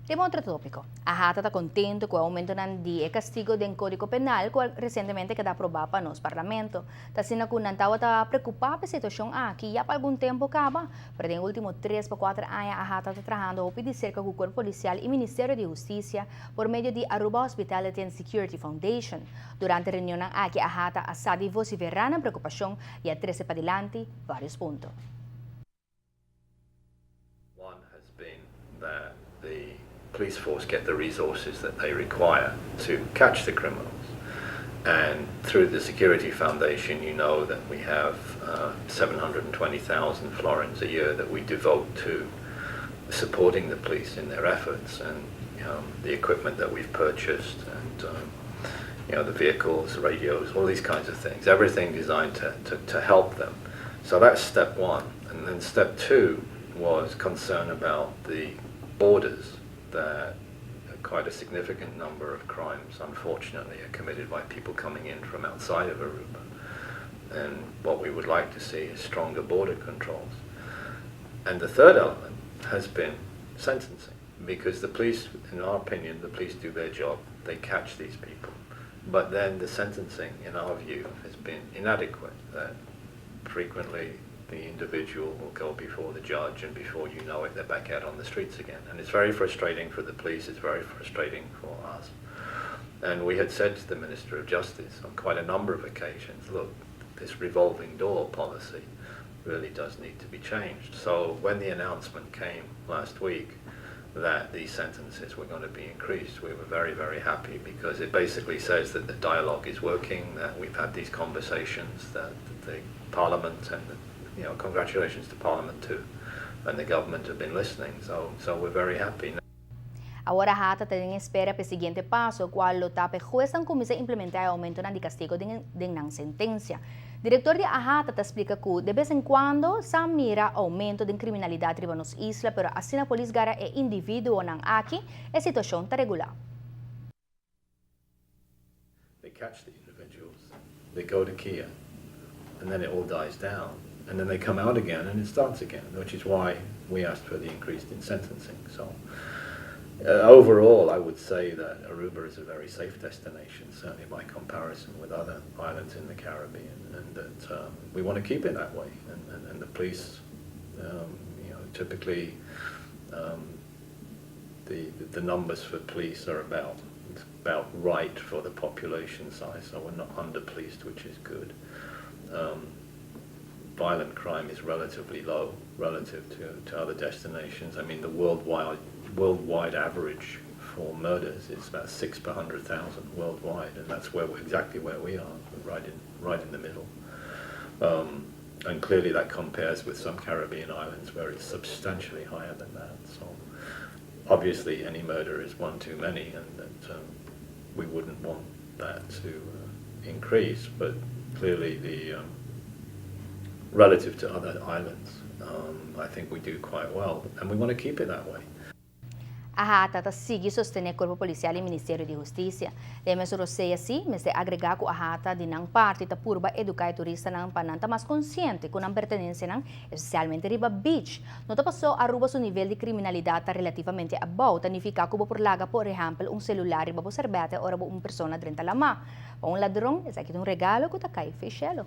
Rimane outro tópico. A AHATA está contente com o aumento de castigo do Código Penal, que recentemente queda aprovado no Parlamento. Está sendo que não está preocupado com a situação aqui, já há algum tempo acaba, mas nos últimos 3 para 4 anos a AHATA está trabalhando de cerca com o Corpo Policial e Ministério de Justiça por meio de Aruba Hospitality and Security Foundation. Durante a reunião aqui, a AHATA assadi vociferar na preocupação e a 13 para adelante vários pontos. One has been that the police force get the resources that they require to catch the criminals. And through the Security Foundation, you know that we have 720,000 florins a year that we devote to supporting the police in their efforts, and the equipment that we've purchased, and the vehicles, radios, all these kinds of things, everything designed to help them. So that's step one. And then step two was concern about the borders, that quite a significant number of crimes, unfortunately, are committed by people coming in from outside of Aruba. And what we would like to see is stronger border controls. And the third element has been sentencing, because the police, in our opinion, the police do their job, they catch these people. But then the sentencing, in our view, has been inadequate. That frequently the individual will go before the judge, and before you know it, they're back out on the streets again. And it's very frustrating for the police, it's very frustrating for us. And we had said to the Minister of Justice on quite a number of occasions, look, this revolving door policy really does need to be changed. So when the announcement came last week that these sentences were going to be increased, we were very, very happy, because it basically says that the dialogue is working, that we've had these conversations, that the Parliament and congratulations to Parliament too, and the government have been listening, so we're very happy. Agora a AHATA está em espera para o seguinte passo, qual o TAP juez começa a implementar o aumento de castigo de sentença. Diretor de AHATA explica que, de vez em quando, se mira aumento de criminalidade riba nos isla, pero assim a polícia gara é indivíduo não aqui, a situação está regular. They catch the individuals, they go to Kia, and then it all dies down. And then they come out again and it starts again, which is why we asked for the increase in sentencing. So overall, I would say that Aruba is a very safe destination, certainly by comparison with other islands in the Caribbean, and that we want to keep it that way. And the police, typically the numbers for police are about right for the population size, so we're not under-policed, which is good. Violent crime is relatively low relative to other destinations. I mean, the worldwide average for murders is about 6 per 100,000 worldwide, and that's exactly where we are, right in the middle. And clearly that compares with some Caribbean islands where it's substantially higher than that. So obviously any murder is one too many, and that we wouldn't want that to increase, but clearly relative to other islands, I think we do quite well, and we want to keep it that way. A AHATA sigue sostenere o Corpo Policial e Ministério de Justiça. E mesmo sei assim, mas agregar que a AHATA de não parte da purba educar turista não pananta mais consciente com a pertenência não, especialmente riba beach. Nota passou a Aruba seu nível de criminalidade relativamente abaixo, significa que por laga, por exemplo, celular riba por serbete ou uma pessoa dentro da lama. Um ladrão, é aqui um regalo que tá cai fechelo.